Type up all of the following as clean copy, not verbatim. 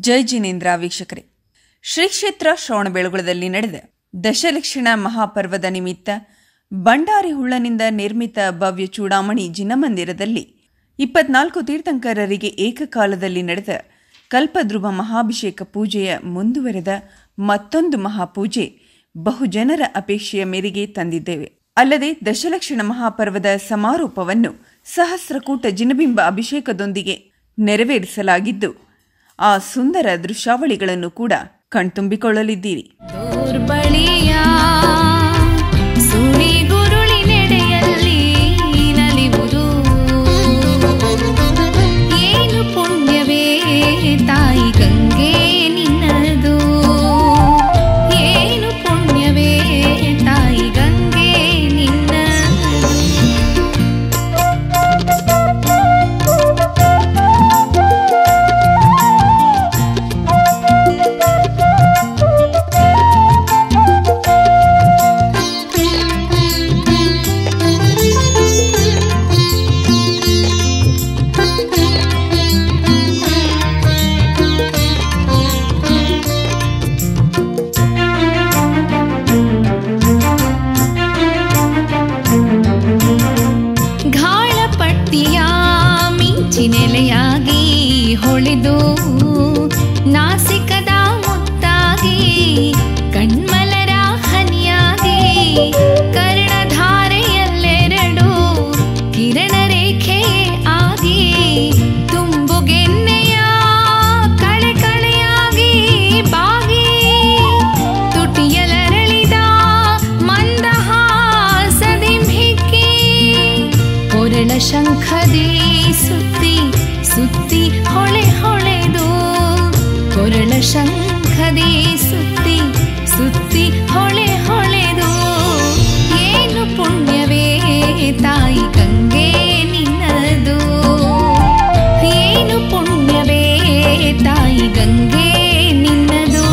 ಜೈ ಜಿನೇಂದ್ರ ವೀಕ್ಷಕರೇ, ಶ್ರೀ ಕ್ಷೇತ್ರ ಶ್ರವಣಬೆಳಗೊಳದಲ್ಲಿ ನಡೆದ ದಶಲಕ್ಷಣ ಮಹಾಪರ್ವದ ನಿಮಿತ್ತ ಬಂಡಾರಿ ಹುಳ್ಳನಿಂದ ನಿರ್ಮಿತ ಭವ್ಯ ಚೂಡಾಮಣಿ ಜಿನಮಂದಿರದಲ್ಲಿ 24 ತೀರ್ಥಂಕರರಿಗೆ ಏಕಕಾಲದಲ್ಲಿ ನಡೆದ ಕಲ್ಪದ್ರುಮ ಮಹಾಭಿಷೇಕ ಪೂಜೆಯ ಮುಂದುವರೆದ ಮತ್ತೊಂದು ಮಹಾಪೂಜೆ ಬಹುಜನರ ಅಪೇಕ್ಷೆಯ ಮೇರೆಗೆ ತಂದಿದ್ದೇವೆ. ಅಲ್ಲದೆ ದಶಲಕ್ಷಣ ಮಹಾಪರ್ವದ ಸಮಾರೋಪವನ್ನು ಸಹಸ್ರಕೂಟ ಜಿನಬಿಂಬ ಅಭಿಷೇಕದೊಂದಿಗೆ ನೆರವೇರಿಸಲಾಗಿದ್ದು, ಆ ಸುಂದರ ದೃಶ್ಯಾವಳಿಗಳನ್ನು ಕೂಡ ಕಣ್ತುಂಬಿಕೊಳ್ಳಲಿದ್ದೀರಿ. ಏನು ಪುಣ್ಯವೇ ತಾಯಿ ಗಂಗೆ ನಿನ್ನದು, ಏನು ಪುಣ್ಯವೇ ತಾಯಿ ಗಂಗೆ ನಿನ್ನದು. ನೆಲೆಯಾಗಿ ಹೊಳೆದು ನಾಸಿಕದ ಮುತ್ತಾಗಿ ಕಣ್ಮಲರ ಹನಿಯಾಗಿ ಕರ್ಣಧಾರೆಯಲ್ಲೆರಡು ಕಿರಣ ರೇಖೆ ಆಗಿ ತುಂಬುಗೆನ್ನೆಯ ಕಳೆ ಕಳೆಯಾಗಿ ಬಾಗಿ ತುಟಿಯಲರಳಿದ ಮಂದಹಾಸದಿಂಹಿಕ್ಕಿ ಕೊರಳ ಶಂಖದಿ ಸುತ್ತಿ ಹೊಳೆ ಹೊಳೆದು ಕೊರಳ ಶಂಖದಿ ಸುತ್ತಿ ಹೊಳೆ ಹೊಳೆದು. ಏನು ಪುಣ್ಯವೇ ತಾಯಿ ಗಂಗೆ ನಿನ್ನದು, ಏನು ಪುಣ್ಯವೇ ತಾಯಿ ಗಂಗೆ ನಿನ್ನದು.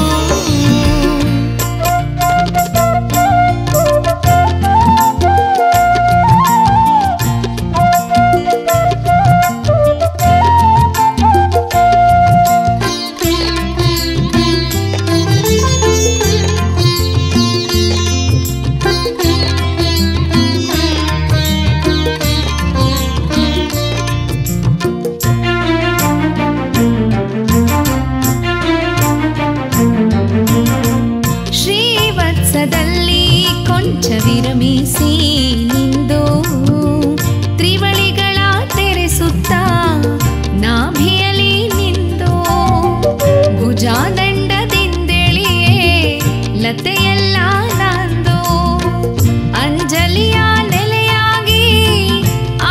ಕೊಂಚ ವಿರಮಿಸಿ ನಿಂದು ತ್ರಿವಳಿಗಳ ತೆರೆಸುತ್ತಾ ನಾಭಿಯಲಿ ನಿಂದು ಭುಜಾದಂಡದಿಂದೆಳಿಯೇ ಲತೆಯೆಲ್ಲ ನಂದು ಅಂಜಲಿಯ ನೆಲೆಯಾಗಿ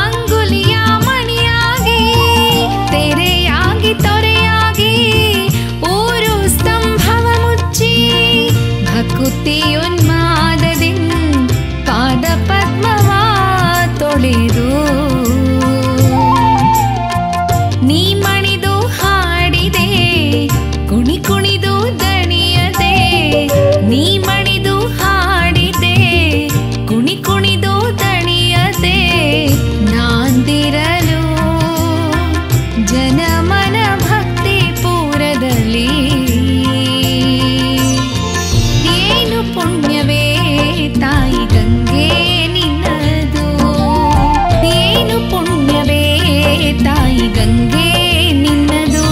ಅಂಗುಲಿಯ ಮಣಿಯಾಗಿ ತೆರೆಯಾಗಿ ತೊರೆಯಾಗಿ ಊರು ಸ್ತಂಭವ ಮುಚ್ಚಿ ಭಕುತಿಯುನ್ಮ ಪಾದ ಪದ್ಮವ ತೊಳೆದು ನೀ ಮಣಿದು ಹಾಡಿದೆ ಕುಣಿ ಕುಣಿದು ದಣಿಯದೆ, ನೀ ಮಣಿದು ಹಾಡಿದೆ ಕುಣಿ ಕುಣಿದು ದಣಿಯದೆ ನಾಂದಿರಲು ಜನಮನ ಭಕ್ತಿ ಪೂರದಲ್ಲಿ. ಏನು ಪುಣ್ಯವೇ ತಾಯಿ ಗಂಗೆ ನಿನ್ನದು, ಏನು ಪುಣ್ಯವೇ ತಾಯಿ ಗಂಗೆ ನಿನ್ನದು.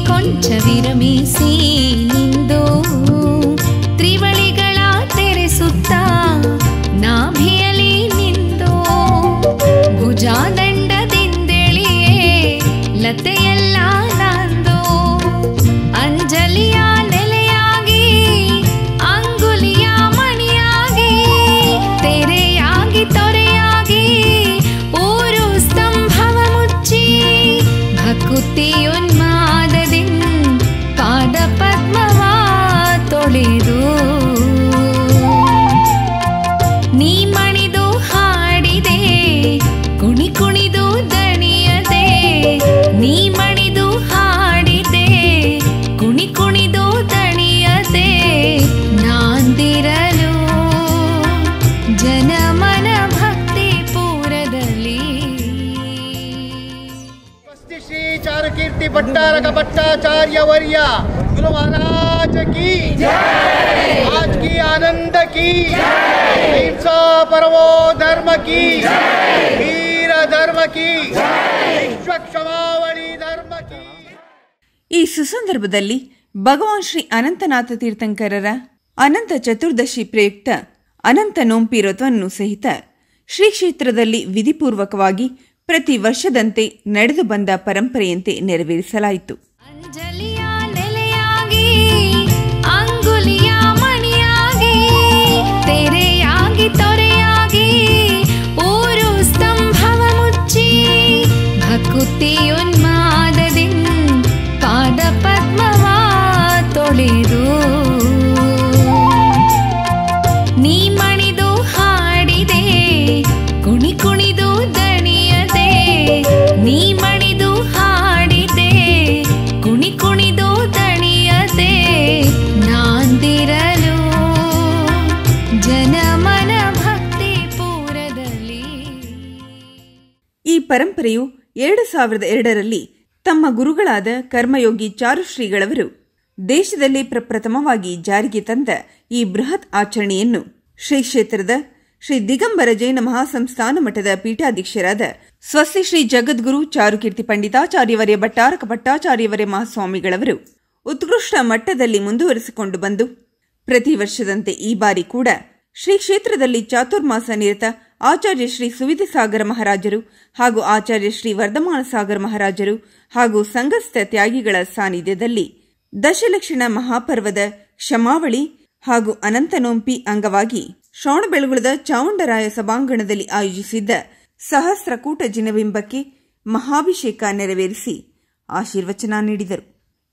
ಕೊಂಚ ವಿರಮಿಸಿ ನಿಂದು ತ್ರಿವಳಿಗಳ ತೆರೆಸುತ್ತಾ ನಾಭಿಯಲಿ ನಿಂದು ಭುಜಾದಂಡದಿಂದೆಳಿಯೇ ಲತೆಯೆಲ್ಲ ನಂದು ಅಂಜಲಿಯ ನೆಲೆಯಾಗಿ ಅಂಗುಲಿಯ ಮಣಿಯಾಗಿ ತೆರೆಯಾಗಿ ತೊರೆಯಾಗಿ ಊರು ಸ್ತಂಭವ ಮುಚ್ಚಿ बट्टारक भट्टाचार्य वर्य गुरु महाराज की आज की आनंद की अहिंसा परमो धर्म की वीर धर्म की विश्व क्षमावणी धर्म की. ಈ ಸುಸಂದರ್ಭದಲ್ಲಿ ಭಗವಾನ್ ಶ್ರೀ ಅನಂತನಾಥ ತೀರ್ಥಂಕರರ ಅನಂತ ಚತುರ್ದಶಿ ಪ್ರಯುಕ್ತ ಅನಂತ ನೋಂಪಿ ವ್ರತವನ್ನು ಸಹಿತ ಶ್ರೀ ಕ್ಷೇತ್ರದಲ್ಲಿ ವಿಧಿಪೂರ್ವಕವಾಗಿ ಪ್ರತಿ ವರ್ಷದಂತೆ ನಡೆದು ಬಂದ ಪರಂಪರೆಯಂತೆ ನೆರವೇರಿಸಲಾಯಿತು. ಅಂಜಲಿಯ ನೆಲೆಯಾಗಿ ಅಂಗುಲಿಯ ಮಣಿಯಾಗಿ ತೆರೆಯಾಗಿ ತೊರೆಯಾಗಿ ಊರು ಸ್ತಂಭವ ಮುಚ್ಚಿ ಭಕುತಿಯುನ್ಮಾದದಿಂದ ಪಾದ ಪದ್ಮವ ತೊಳೆದು ನೀ ಮಣಿದು ಹಾಡಿದೆ ಕುಣಿ ಕುಣಿದು ದಣಿಯದೆ ನೀ ಮಣಿದು ಹಾಡಿದೆ ಕುಣಿ ಕುಣಿದು ದಣಿಯದೆ ನಾಂದಿರಲು ಜನಮನ ಭಕ್ತಿ ಪೂರದಲ್ಲಿ. ಈ ಪರಂಪರೆಯು 2002ರಲ್ಲಿ ತಮ್ಮ ಗುರುಗಳಾದ ಕರ್ಮಯೋಗಿ ಚಾರುಶ್ರೀಗಳವರು ದೇಶದಲ್ಲಿ ಪ್ರಪ್ರಥಮವಾಗಿ ಜಾರಿಗೆ ತಂದ ಈ ಬೃಹತ್ ಆಚರಣೆಯನ್ನು ಶ್ರೀ ಕ್ಷೇತ್ರದ ಶ್ರೀ ದಿಗಂಬರ ಜೈನ ಮಹಾಸಂಸ್ಥಾನ ಮಠದ ಪೀಠಾಧ್ಯಕ್ಷರಾದ ಸ್ವಸ್ತಿ ಶ್ರೀ ಜಗದ್ಗುರು ಚಾರುಕೀರ್ತಿ ಪಂಡಿತಾಚಾರ್ಯವರ್ಯ ಭಟ್ಟಾರಕ ಭಟ್ಟಾಚಾರ್ಯವರ್ಯ ಮಹಾಸ್ವಾಮಿಗಳವರು ಉತ್ಕೃಷ್ಟ ಮಟ್ಟದಲ್ಲಿ ಮುಂದುವರಿಸಿಕೊಂಡು ಬಂದು ಪ್ರತಿ ವರ್ಷದಂತೆ ಈ ಬಾರಿ ಕೂಡ ಶ್ರೀ ಕ್ಷೇತ್ರದಲ್ಲಿ ಚಾತುರ್ಮಾಸ ನಿರತ ಆಚಾರ್ಯ ಶ್ರೀ ಸುವಿಧಿಸಾಗರ ಮಹಾರಾಜರು ಹಾಗೂ ಆಚಾರ್ಯ ಶ್ರೀ ವರ್ಧಮಾನ ಸಾಗರ ಮಹಾರಾಜರು ಹಾಗೂ ಸಂಘಸ್ಥ ತ್ಯಾಗಿಗಳ ಸಾನ್ನಿಧ್ಯದಲ್ಲಿ ದಶಲಕ್ಷಣ ಮಹಾಪರ್ವದ ಕ್ಷಮಾವಳಿ ಹಾಗೂ ಅನಂತ ನೋಂಪಿ ಅಂಗವಾಗಿ ಶ್ರವಣಬೆಳಗೊಳದ ಚಾವುಂಡರಾಯ ಸಭಾಂಗಣದಲ್ಲಿ ಆಯೋಜಿಸಿದ್ದ ಸಹಸ್ರಕೂಟ ಜಿನಬಿಂಬಕ್ಕೆ ಮಹಾಭಿಷೇಕ ನೆರವೇರಿಸಿ ಆಶೀರ್ವಚನ ನೀಡಿದರು.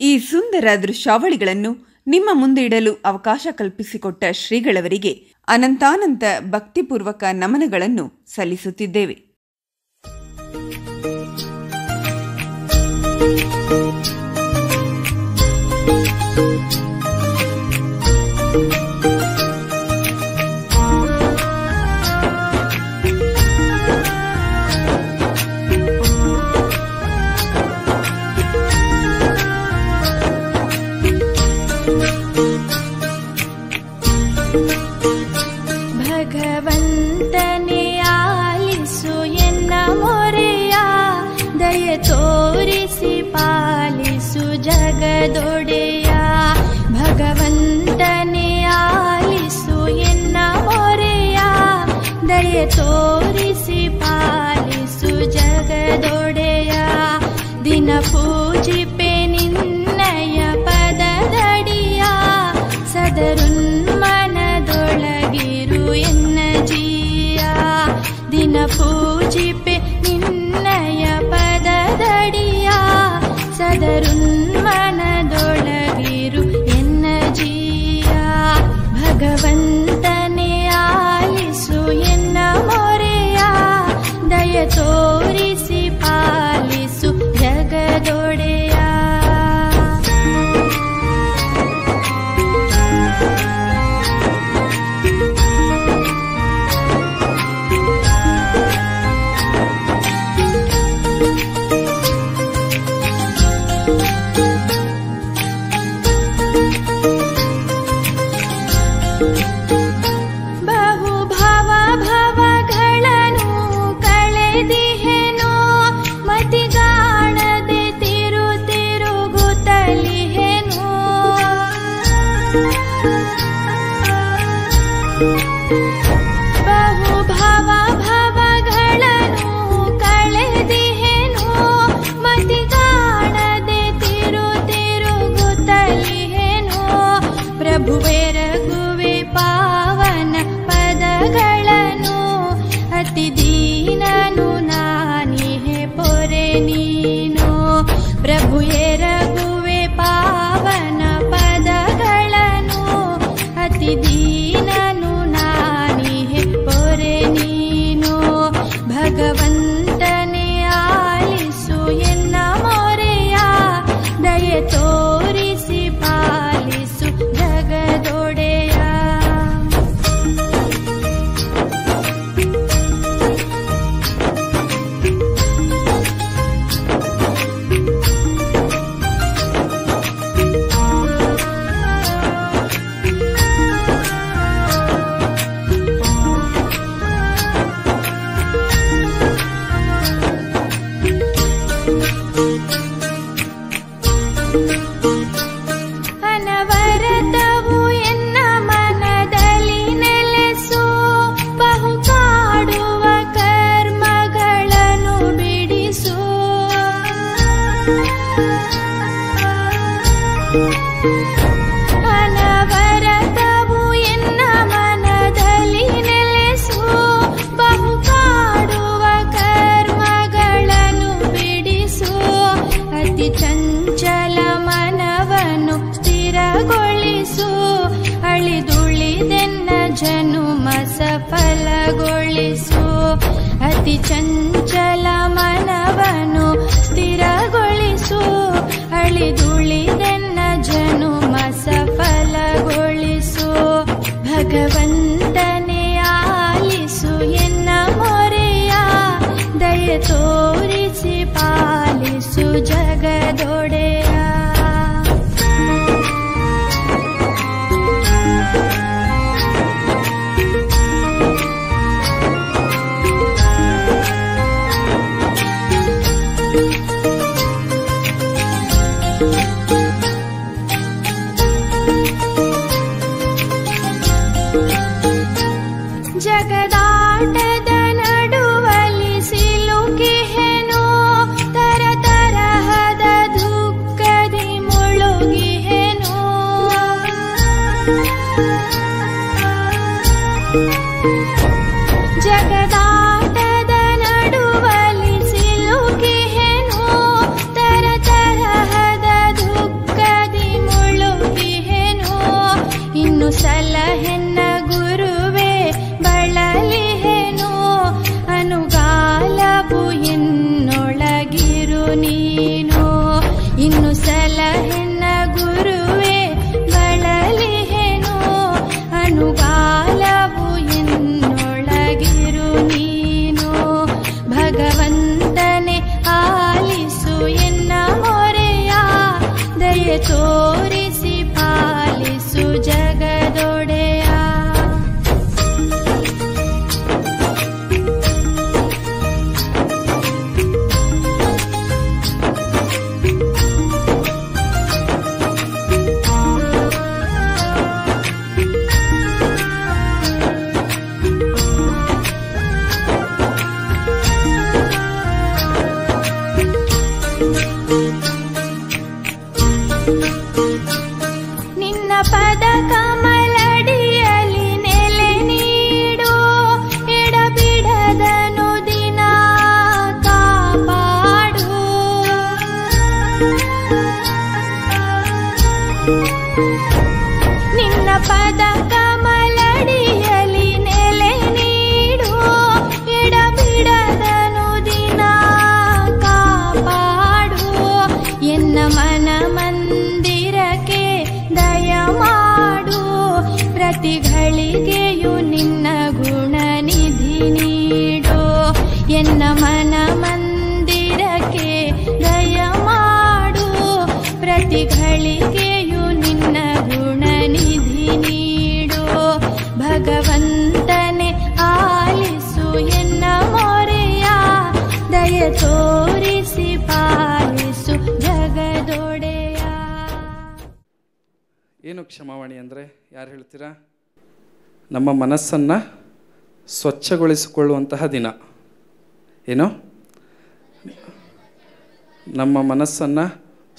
ಈ ಸುಂದರ ದೃಶ್ಯಾವಳಿಗಳನ್ನು ನಿಮ್ಮ ಮುಂದೆ ಇಡಲು ಅವಕಾಶ ಕಲ್ಪಿಸಿಕೊಟ್ಟ ಶ್ರೀಗಳವರಿಗೆ ಅನಂತಾನಂತ ಭಕ್ತಿಪೂರ್ವಕ ನಮನಗಳನ್ನು ಸಲ್ಲಿಸುತ್ತಿದ್ದೇವೆ. ಭಗವಂತನೇ ಆಲಿಸು ಎನ್ನ ಮೊರೆಯ ದಯ ತೋರಿಸಿ ಪಾಲಿಸು ಜಗದೊಡೆಯ. ಭಗವಂತನೇ ಆಲಿಸು ಎನ್ನ ಮೊರೆಯ ದಯ ತೋರಿಸಿ ಪಾಲಿಸು ಜಗದೊಡೆಯ. ದಿನ ಪೂಜಿಪೆ ನಿನ್ನಯ ಪದದಡಿಯ ಸದರುನ್ಮನದೊಳಗಿರು ಎನ್ನ ಜೀಯ. ದಿನ ಪೂಜಿಪೆ ನಿನ್ನಯ ಪದದಡಿಯ ಸದರುನ್ಮನದೊಳಗಿರು ಎನ್ನ ಜೀಯ. ಭಗವಂತನೇ ಆಲಿಸು ಎನ್ನ ಮೊರೆಯ ದಯ ತೋರಿಸಿ ಪಾಲಿಸು ಜಗದೊಡೆಯ. ಅನವರತವು ಎನ್ನ ಮನದಲ್ಲಿ ನೆಲೆಸು, ಬಹು ಕಾಡುವ ಕರ್ಮಗಳನ್ನು ಬಿಡಿಸು. ಅನವರತವು ಎನ್ನ ಮನದಲ್ಲಿ ನೆಲೆಸು, ಬಹು ಕಾಡುವ ಕರ್ಮಗಳನ್ನು ಬಿಡಿಸು. ಅತಿ ಚಂಚಲ ಮನವನ್ನು ಸ್ಥಿರಗೊಳಿಸು, ಅಳಿದುಳಿದೆನ್ನ ಜನುಮ ಸಫಲಗೊಳಿಸು. ಅತಿ ಚಂಚಲ ಮನವನ್ನು ಸ್ಥಿರಗೊಳಿಸು, ಅಳಿದುಳಿದೆನ್ನ ಜನುಮ ಸಫಲಗೊಳಿಸು. ಭಗವಂತನೇ ಆಲಿಸು ಎನ್ನ ಮೊರೆಯ, ದಯ ತೋರಿಸಿ ಪಾಲಿಸು ಜಗದೊಡೆಯ. ಜಗದಾಟದ ನಡುವಲ್ಲಿ ಸಿಲುಕಿಹೆನು, ತರತರಹದ ದುಃಖದಿ ಮುಳುಗಿಹೆನು. ಜಗದಾಟದ ನಡುವಲ್ಲಿ ಸಿಲುಕಿಹೆನು, ತರತರಹದ ದುಃಖದಿ ಮುಳುಗಿಹೆನು. ಇನ್ನು ಸಲಹೆನ್ನ ಗುರುವೇ ಬಳಲಿಹೆನು, ಅನುಗಾಲವು ಎನ್ನೊಳಗಿರು ನೀನು. ಇನ್ನು ಸಲಹೆನ್ನ ಗುರುವೇ ಬಳಲಿಹೆನು, ಅನುಗಾಲವು ಎನ್ನೊಳಗಿರು ನೀನು. ಭಗವಂತನೇ ಆಲಿಸು ಎನ್ನ ಮೊರೆಯ, ದಯ ತೋರಿಸಿ ಪಾಲಿಸು ಜಗದೊಡೆಯ. ನಿನ್ನ ಪದ ಕಮಲಡಿಯಲ್ಲಿ ನೆಲೆ ನೀಡು, ಎಡಬಿಡದನು ದಿನ ಕಾಪಾಡು. ನಿನ್ನ ಪದ ಕಮಲಡಿಯಲ್ಲಿ ನೆಲೆ ನೀಡು, ಎಡಬಿಡದನು ದಿನ ಕಾಪಾಡು. ಎನ್ನ ಮನ ಮಂದಿರಕ್ಕೆ ದಯ ಮಾಡು, ಪ್ರತಿಗಳಿಗೆಯು ನಿನ್ನ ಗುಣನಿಧಿ ನೀಡು. ಎನ್ನ ಮನ ಮಂದಿರಕ್ಕೆ ದಯ ಮಾಡು, ಪ್ರತಿಗಳಿಗೆಯು ನಿನ್ನ ಗುಣನಿಧಿ ನೀಡು. ಭಗವಂತನೇ ಆಲಿಸು ಎನ್ನ ಮೊರೆಯ, ದಯ ತೋರಿಸಿ ಪಾಲಿಸು ಜಗದೊಡೆಯ. ಏನು ಕ್ಷಮಾವಾಣಿ ಅಂದರೆ ಯಾರು ಹೇಳ್ತೀರಾ? ನಮ್ಮ ಮನಸ್ಸನ್ನು ಸ್ವಚ್ಛಗೊಳಿಸಿಕೊಳ್ಳುವಂತಹ ದಿನ. ಏನು? ನಮ್ಮ ಮನಸ್ಸನ್ನು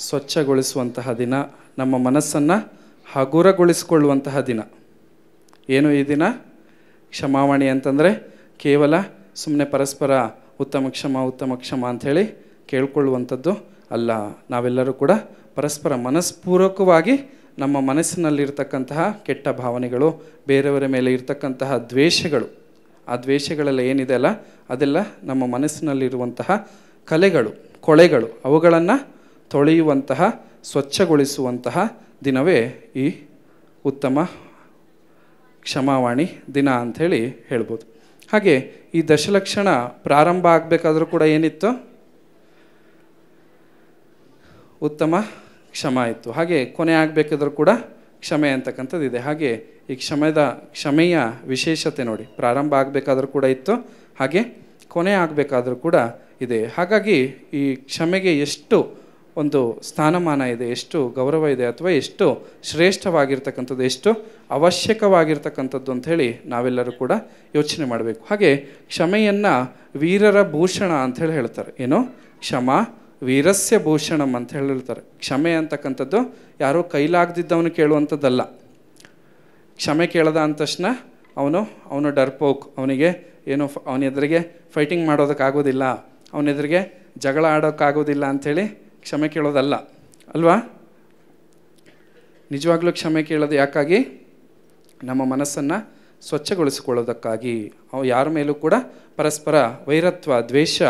ಸ್ವಚ್ಛಗೊಳಿಸುವಂತಹ ದಿನ, ನಮ್ಮ ಮನಸ್ಸನ್ನು ಹಗುರಗೊಳಿಸಿಕೊಳ್ಳುವಂತಹ ದಿನ. ಏನು ಈ ದಿನ? ಕ್ಷಮಾವಾಣಿ ಅಂತಂದರೆ ಕೇವಲ ಸುಮ್ಮನೆ ಪರಸ್ಪರ ಉತ್ತಮ ಕ್ಷಮ ಅಂಥೇಳಿ ಕೇಳ್ಕೊಳ್ಳುವಂಥದ್ದು ಅಲ್ಲ. ನಾವೆಲ್ಲರೂ ಕೂಡ ಪರಸ್ಪರ ಮನಸ್ಪೂರ್ವಕವಾಗಿ ನಮ್ಮ ಮನಸ್ಸಿನಲ್ಲಿರ್ತಕ್ಕಂತಹ ಕೆಟ್ಟ ಭಾವನೆಗಳು, ಬೇರೆಯವರ ಮೇಲೆ ಇರ್ತಕ್ಕಂತಹ ದ್ವೇಷಗಳು, ಆ ದ್ವೇಷಗಳೆಲ್ಲ ಏನಿದೆ ಅಲ್ಲ, ಅದೆಲ್ಲ ನಮ್ಮ ಮನಸ್ಸಿನಲ್ಲಿರುವಂತಹ ಕಲೆಗಳು, ಕೊಳೆಗಳು, ಅವುಗಳನ್ನು ತೊಳೆಯುವಂತಹ, ಸ್ವಚ್ಛಗೊಳಿಸುವಂತಹ ದಿನವೇ ಈ ಉತ್ತಮ ಕ್ಷಮಾವಾಣಿ ದಿನ ಅಂಥೇಳಿ ಹೇಳ್ಬೋದು. ಹಾಗೆ ಈ ದಶಲಕ್ಷಣ ಪ್ರಾರಂಭ ಆಗಬೇಕಾದ್ರೂ ಕೂಡ ಏನಿತ್ತು? ಉತ್ತಮ ಕ್ಷಮ ಇತ್ತು. ಹಾಗೆ ಕೊನೆ ಆಗಬೇಕಾದ್ರೂ ಕೂಡ ಕ್ಷಮೆ ಅಂತಕ್ಕಂಥದ್ದಿದೆ. ಹಾಗೆ ಈ ಕ್ಷಮೆಯ ವಿಶೇಷತೆ ನೋಡಿ, ಪ್ರಾರಂಭ ಆಗಬೇಕಾದ್ರೂ ಕೂಡ ಇತ್ತು, ಹಾಗೆ ಕೊನೆ ಆಗಬೇಕಾದ್ರೂ ಕೂಡ ಇದೆ. ಹಾಗಾಗಿ ಈ ಕ್ಷಮೆಗೆ ಎಷ್ಟು ಒಂದು ಸ್ಥಾನಮಾನ ಇದೆ, ಎಷ್ಟು ಗೌರವ ಇದೆ, ಅಥವಾ ಎಷ್ಟು ಶ್ರೇಷ್ಠವಾಗಿರ್ತಕ್ಕಂಥದ್ದು, ಎಷ್ಟು ಅವಶ್ಯಕವಾಗಿರ್ತಕ್ಕಂಥದ್ದು ಅಂಥೇಳಿ ನಾವೆಲ್ಲರೂ ಕೂಡ ಯೋಚನೆ ಮಾಡಬೇಕು. ಹಾಗೆ ಕ್ಷಮೆಯನ್ನು ವೀರರ ಭೂಷಣ ಅಂಥೇಳಿ ಹೇಳ್ತಾರೆ. ಏನು? ಕ್ಷಮ ವೀರಸ್ಯ ಭೂಷಣಂ ಅಂತ ಹೇಳಿರ್ತಾರೆ. ಕ್ಷಮೆ ಅಂತಕ್ಕಂಥದ್ದು ಯಾರೋ ಕೈಲಾಗದಿದ್ದವನು ಕೇಳುವಂಥದ್ದಲ್ಲ. ಕ್ಷಮೆ ಕೇಳದ ಅಂದ ತಕ್ಷಣ ಅವನು ಡರ್ಪೋಕ್, ಅವನಿಗೆ ಏನು ಅವನ ಎದುರಿಗೆ ಫೈಟಿಂಗ್ ಮಾಡೋದಕ್ಕಾಗೋದಿಲ್ಲ, ಅವನ ಎದುರಿಗೆ ಜಗಳ ಆಡೋಕ್ಕಾಗೋದಿಲ್ಲ ಅಂಥೇಳಿ ಕ್ಷಮೆ ಕೇಳೋದಲ್ಲ ಅಲ್ವಾ? ನಿಜವಾಗ್ಲೂ ಕ್ಷಮೆ ಕೇಳೋದು ಯಾಕಾಗಿ? ನಮ್ಮ ಮನಸ್ಸನ್ನು ಸ್ವಚ್ಛಗೊಳಿಸಿಕೊಳ್ಳೋದಕ್ಕಾಗಿ. ಅವು ಯಾರ ಮೇಲೂ ಕೂಡ ಪರಸ್ಪರ ವೈರತ್ವ, ದ್ವೇಷ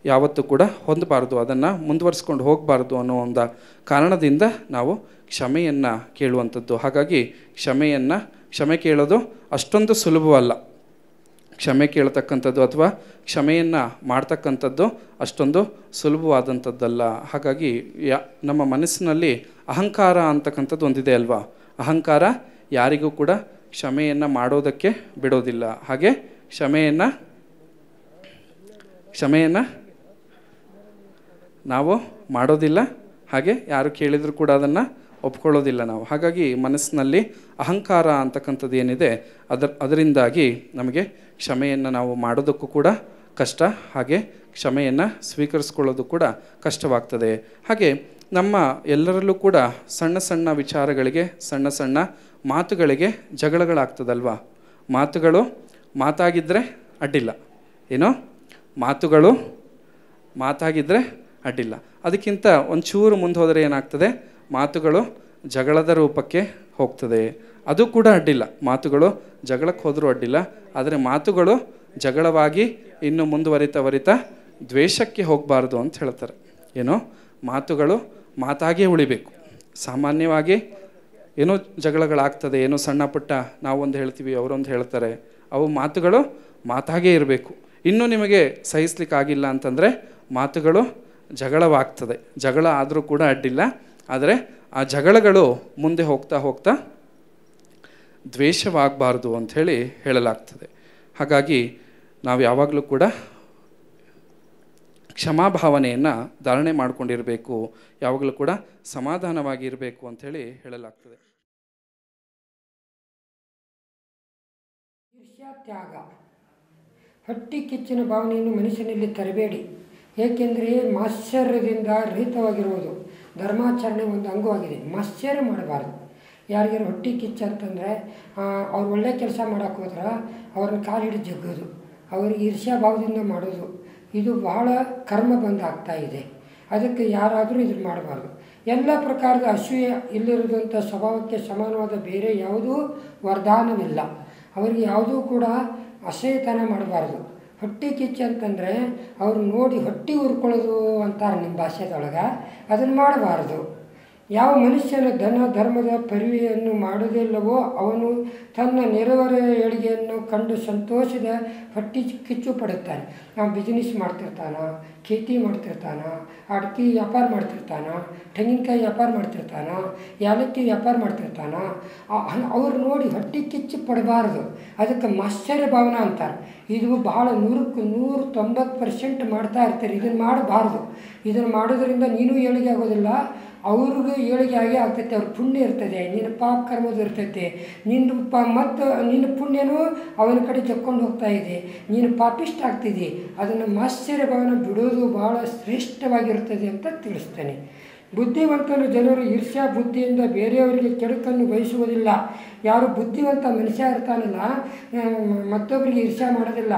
ಯಾವತ್ತೂ ಕೂಡ ಹೊಂದಬಾರ್ದು, ಅದನ್ನು ಮುಂದುವರಿಸ್ಕೊಂಡು ಹೋಗಬಾರ್ದು ಅನ್ನೋ ಒಂದು ಕಾರಣದಿಂದ ನಾವು ಕ್ಷಮೆಯನ್ನು ಕೇಳುವಂಥದ್ದು. ಹಾಗಾಗಿ ಕ್ಷಮೆ ಕೇಳೋದು ಅಷ್ಟೊಂದು ಸುಲಭವಲ್ಲ. ಕ್ಷಮೆ ಕೇಳ್ತಕ್ಕಂಥದ್ದು ಅಥವಾ ಕ್ಷಮೆಯನ್ನು ಮಾಡ್ತಕ್ಕಂಥದ್ದು ಅಷ್ಟೊಂದು ಸುಲಭವಾದಂಥದ್ದಲ್ಲ. ಹಾಗಾಗಿ ನಮ್ಮ ಮನಸ್ಸಿನಲ್ಲಿ ಅಹಂಕಾರ ಅಂತಕ್ಕಂಥದ್ದು ಒಂದಿದೆ ಅಲ್ವಾ? ಅಹಂಕಾರ ಯಾರಿಗೂ ಕೂಡ ಕ್ಷಮೆಯನ್ನು ಮಾಡೋದಕ್ಕೆ ಬಿಡೋದಿಲ್ಲ. ಹಾಗೆ ಕ್ಷಮೆಯನ್ನು ನಾವು ಮಾಡೋದಿಲ್ಲ, ಹಾಗೆ ಯಾರು ಕೇಳಿದರೂ ಕೂಡ ಅದನ್ನು ಒಪ್ಕೊಳ್ಳೋದಿಲ್ಲ ನಾವು. ಹಾಗಾಗಿ ಮನಸ್ಸಿನಲ್ಲಿ ಅಹಂಕಾರ ಅಂತಕ್ಕಂಥದ್ದು ಏನಿದೆ ಅದರಿಂದಾಗಿ ನಮಗೆ ಕ್ಷಮೆಯನ್ನು ನಾವು ಮಾಡೋದಕ್ಕೂ ಕೂಡ ಕಷ್ಟ, ಹಾಗೆ ಕ್ಷಮೆಯನ್ನು ಸ್ವೀಕರಿಸ್ಕೊಳ್ಳೋದು ಕೂಡ ಕಷ್ಟವಾಗ್ತದೆ. ಹಾಗೆ ನಮ್ಮ ಎಲ್ಲರಲ್ಲೂ ಕೂಡ ಸಣ್ಣ ಸಣ್ಣ ವಿಚಾರಗಳಿಗೆ, ಸಣ್ಣ ಸಣ್ಣ ಮಾತುಗಳಿಗೆ ಜಗಳಗಳಾಗ್ತದಲ್ವಾ? ಮಾತುಗಳು ಮಾತಾಗಿದ್ದರೆ ಅಡ್ಡಿಲ್ಲ, ಏನೋ ಮಾತುಗಳು ಮಾತಾಗಿದ್ದರೆ ಅಡ್ಡಿಲ್ಲ. ಅದಕ್ಕಿಂತ ಒಂಚೂರು ಮುಂದೆ ಹೋದರೆ ಏನಾಗ್ತದೆ? ಮಾತುಗಳು ಜಗಳದ ರೂಪಕ್ಕೆ ಹೋಗ್ತದೆ. ಅದು ಕೂಡ ಅಡ್ಡಿಲ್ಲ, ಮಾತುಗಳು ಜಗಳಕ್ಕೆ ಹೋದರೂ ಅಡ್ಡಿಲ್ಲ. ಆದರೆ ಮಾತುಗಳು ಜಗಳವಾಗಿ ಇನ್ನು ಮುಂದುವರಿತಾ ದ್ವೇಷಕ್ಕೆ ಹೋಗಬಾರ್ದು ಅಂತ ಹೇಳ್ತಾರೆ. ಏನೋ ಮಾತುಗಳು ಮಾತಾಗೇ ಉಳಿಬೇಕು. ಸಾಮಾನ್ಯವಾಗಿ ಏನೋ ಜಗಳಗಳಾಗ್ತದೆ, ಏನೋ ಸಣ್ಣ ಪುಟ್ಟ ನಾವೊಂದು ಹೇಳ್ತೀವಿ, ಅವರೊಂದು ಹೇಳ್ತಾರೆ, ಅವು ಮಾತುಗಳು ಮಾತಾಗೇ ಇರಬೇಕು. ಇನ್ನೂ ನಿಮಗೆ ಸಹಿಸ್ಲಿಕ್ಕಾಗಿಲ್ಲ ಅಂತಂದರೆ ಮಾತುಗಳು ಜಗಳವಾಗ್ತದೆ. ಜಗಳ ಆದರೂ ಕೂಡ ಅಡ್ಡಿಲ್ಲ, ಆದರೆ ಆ ಜಗಳಗಳು ಮುಂದೆ ಹೋಗ್ತಾ ದ್ವೇಷವಾಗಬಾರ್ದು ಅಂಥೇಳಿ ಹೇಳಲಾಗ್ತದೆ. ಹಾಗಾಗಿ ನಾವು ಯಾವಾಗಲೂ ಕೂಡ ಕ್ಷಮಾಭಾವನೆಯನ್ನು ಧಾರಣೆ ಮಾಡಿಕೊಂಡಿರಬೇಕು, ಯಾವಾಗಲೂ ಕೂಡ ಸಮಾಧಾನವಾಗಿ ಇರಬೇಕು ಅಂಥೇಳಿ ಹೇಳಲಾಗ್ತದೆ. ತ್ಯಾಗ, ಹೊಟ್ಟಿ ಕಿಚ್ಚಿನ ಭಾವನೆಯನ್ನು ಮನುಷ್ಯನಲ್ಲಿ ತರಬೇಡಿ, ಏಕೆಂದರೆ ಮಾತ್ಸರ್ಯದಿಂದ ರಹಿತವಾಗಿರುವುದು ಧರ್ಮಾಚರಣೆ ಒಂದು ಅಂಗವಾಗಿದೆ. ಮಾತ್ಸರ್ಯ ಮಾಡಬಾರ್ದು. ಯಾರಿಗಾರು ಹೊಟ್ಟಿ ಕಿಚ್ಚು ಅಂತಂದರೆ ಅವ್ರು ಒಳ್ಳೆ ಕೆಲಸ ಮಾಡೋಕ್ಕೆ ಹೋದ್ರೆ ಅವ್ರನ್ನ ಕಾಲು ಹಿಡಿದು ಜಗ್ಗೋದು, ಅವ್ರಿಗೆ ಈರ್ಷ್ಯಾಭಾವದಿಂದ ಮಾಡೋದು, ಇದು ಬಹಳ ಕರ್ಮ ಬಂದು ಆಗ್ತಾಯಿದೆ. ಅದಕ್ಕೆ ಯಾರಾದರೂ ಇದನ್ನು ಮಾಡಬಾರ್ದು. ಎಲ್ಲ ಪ್ರಕಾರದ ಅಸೂಯೆ ಇಲ್ಲಿರುವಂಥ ಸ್ವಭಾವಕ್ಕೆ ಸಮಾನವಾದ ಬೇರೆ ಯಾವುದೂ ವರದಾನವಿಲ್ಲ. ಅವರಿಗೆ ಯಾವುದೂ ಕೂಡ ಅಸಹ್ಯತನ ಮಾಡಬಾರ್ದು. ಹೊಟ್ಟೆ ಕಿಚ್ಚು ಅಂತಂದರೆ ಅವ್ರು ನೋಡಿ ಹೊಟ್ಟೆ ಉರ್ಕೊಳ್ಳೋದು ಅಂತಾರೆ ನಿಮ್ಮ ಭಾಷೆದೊಳಗೆ, ಅದನ್ನು ಮಾಡಬಾರ್ದು. ಯಾವ ಮನುಷ್ಯನ ಧನ ಧರ್ಮದ ಪರಿವೆಯನ್ನು ಮಾಡೋದಿಲ್ಲವೋ ಅವನು ತನ್ನ ನೆರೆಹೊರ ಏಳಿಗೆಯನ್ನು ಕಂಡು ಸಂತೋಷದ ಹೊಟ್ಟೆ ಕಿಚ್ಚು ಪಡುತ್ತಾನೆ. ನಾವು ಬಿಸ್ನೆಸ್ ಮಾಡ್ತಿರ್ತಾನ, ಖೇತಿ ಮಾಡ್ತಿರ್ತಾನ, ಅಡಿಕೆ ವ್ಯಾಪಾರ ಮಾಡ್ತಿರ್ತಾನ, ತೆಂಗಿನಕಾಯಿ ವ್ಯಾಪಾರ ಮಾಡ್ತಿರ್ತಾನ, ಏಲಕ್ಕಿ ವ್ಯಾಪಾರ ಮಾಡ್ತಿರ್ತಾನ. ಅವ್ರು ನೋಡಿ ಹೊಟ್ಟೆ ಕಿಚ್ಚು ಪಡಬಾರ್ದು. ಅದಕ್ಕೆ ಮಾತ್ಸರ್ಯ ಭಾವನೆ ಅಂತಾರೆ. ಇದು ಬಹಳ 100ಕ್ಕೆ 190% ಮಾಡ್ತಾ ಇರ್ತಾರೆ. ಇದನ್ನು ಮಾಡಬಾರ್ದು. ಇದನ್ನು ಮಾಡೋದ್ರಿಂದ ನೀನು ಏಳಿಗೆ ಆಗೋದಿಲ್ಲ, ಅವ್ರಿಗೂ ಏಳಿಗೆ ಆಗೇ ಆಗ್ತೈತೆ. ಅವ್ರ ಪುಣ್ಯ ಇರ್ತದೆ, ನಿನ್ನ ಪಾಪ ಕರ್ಮದು ಇರ್ತೈತೆ, ನಿನ್ನ ಪುಣ್ಯನೂ ಅವನ ಕಡೆ ಜಕ್ಕೊಂಡು ಹೋಗ್ತಾ ಇದೆ, ನೀನು ಪಾಪಿಷ್ಟ ಆಗ್ತಿದೆ. ಅದನ್ನು ಮಾತ್ಸರ್ಯ ಭಾವನೆ ಬಿಡೋದು ಭಾಳ ಶ್ರೇಷ್ಠವಾಗಿರ್ತದೆ ಅಂತ ತಿಳಿಸ್ತೇನೆ. ಬುದ್ಧಿವಂತನ ಜನರು ಈರ್ಷ್ಯಾ ಬುದ್ಧಿಯಿಂದ ಬೇರೆಯವರಿಗೆ ಕೆಡುಕನ್ನು ಬಯಸುವುದಿಲ್ಲ. ಯಾರು ಬುದ್ಧಿವಂತ ಮನುಷ್ಯ ಇರ್ತಾನಲ್ಲ ಮತ್ತೊಬ್ಬರಿಗೆ ಈರ್ಷ್ಯಾ ಮಾಡೋದಿಲ್ಲ.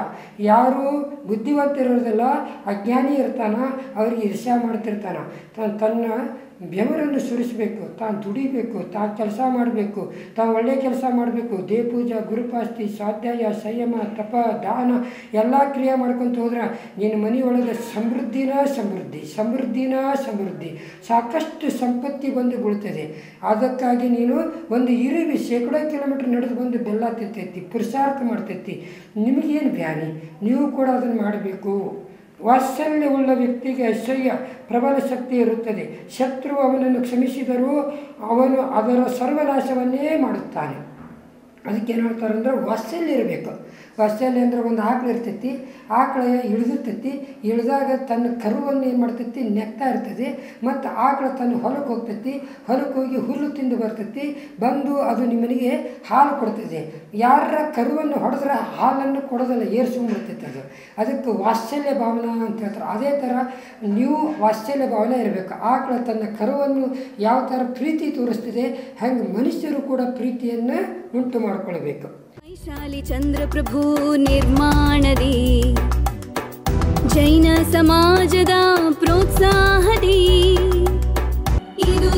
ಯಾರು ಬುದ್ಧಿವಂತ ಇರೋದಿಲ್ಲ, ಅಜ್ಞಾನಿ ಇರ್ತಾನ, ಅವ್ರಿಗೆ ಈರ್ಷ್ಯಾ ಮಾಡ್ತಿರ್ತಾನ. ತನ್ನ ಬೆವರನ್ನು ಸುರಿಸಬೇಕು, ತಾನು ದುಡಿಬೇಕು, ತಾನು ಕೆಲಸ ಮಾಡಬೇಕು, ತಾನು ಒಳ್ಳೆಯ ಕೆಲಸ ಮಾಡಬೇಕು. ದೇವಪೂಜಾ, ಗುರುಪಾಸ್ತಿ, ಸ್ವಾಧ್ಯಾಯ, ಸಂಯಮ, ತಪ, ದಾನ ಎಲ್ಲ ಕ್ರಿಯೆ ಮಾಡ್ಕೊತ ಹೋದ್ರೆ ನಿನ್ನ ಮನೆಯೊಳಗೆ ಸಮೃದ್ಧಿ ಸಾಕಷ್ಟು ಸಂಪತ್ತಿ ಬಂದು ಬೀಳ್ತದೆ. ಅದಕ್ಕಾಗಿ ನೀನು ಒಂದು ಇರುವಿ 100 ಕಿಲೋಮೀಟ್ರ್ ನಡೆದು ಬಂದು ಬೆಲ್ಲ ತಿಂತೈತಿ, ಪುರುಷಾರ್ಥ ಮಾಡ್ತೈತಿ. ನಿಮಗೇನು ಬ್ಯಾನಿ, ನೀವು ಕೂಡ ಅದನ್ನು ಮಾಡಬೇಕು. ವಾತ್ಸಲ್ಯವುಳ್ಳ ವ್ಯಕ್ತಿಗೆ ಅಸಹ್ಯ ಪ್ರಬಲ ಶಕ್ತಿ ಇರುತ್ತದೆ. ಶತ್ರು ಅವನನ್ನು ಕ್ಷಮಿಸಿದರೂ ಅವನು ಅದರ ಸರ್ವನಾಶವನ್ನೇ ಮಾಡುತ್ತಾನೆ. ಅದಕ್ಕೆ ಏನು ಹೇಳ್ತಾರೆ ಅಂದ್ರೆ ವಾತ್ಸಲ್ಯ ಇರಬೇಕು. ವಾತ್ಸಲ್ಯ ಅಂದರೆ ಒಂದು ಆಕಳು ಇರ್ತೈತಿ, ಆಕಳ ಇಳಿದಿರ್ತೈತಿ, ಇಳಿದಾಗ ತನ್ನ ಕರುವನ್ನು ಏನು ಮಾಡ್ತೈತಿ ನೆಕ್ತಾ ಇರ್ತೈತಿ. ಮತ್ತು ಆಕಳ ತನ್ನ ಹೊಲಕ್ಕೆ ಹೋಗ್ತೈತಿ, ಹೊಲಕ್ಕೆ ಹೋಗಿ ಹುಲ್ಲು ತಿಂದು ಬರ್ತೈತಿ, ಬಂದು ಅದು ನಿಮ್ಮನಿಗೆ ಹಾಲು ಕೊಡ್ತೈತಿ. ಯಾರ ಕರುವನ್ನು ಹೊಡೆದ್ರೆ ಹಾಲನ್ನು ಕೊಡೋದಲ್ಲ, ಏರ್ಸ್ಕೊಂಡ್ಬಿಡ್ತೈತಿ ಅದು. ಅದಕ್ಕೆ ವಾತ್ಸಲ್ಯ ಭಾವನಾ ಅಂತ ಹೇಳ್ತಾರೆ. ಅದೇ ಥರ ನೀವು ವಾತ್ಸಲ್ಯ ಭಾವನೆ ಇರಬೇಕು. ಆಕಳ ತನ್ನ ಕರುವನ್ನು ಯಾವ ಥರ ಪ್ರೀತಿ ತೋರಿಸ್ತಿದೆ ಹಾಗೆ ಮನುಷ್ಯರು ಕೂಡ ಪ್ರೀತಿಯನ್ನು ಉಂಟು ಮಾಡಿಕೊಳ್ಬೇಕು. ವೈಶಾಲಿ ಚಂದ್ರಪ್ರಭು ನಿರ್ಮಾಣದಿ ಜೈನ ಸಮಾಜದ ಪ್ರೋತ್ಸಾಹದಿ ಇದು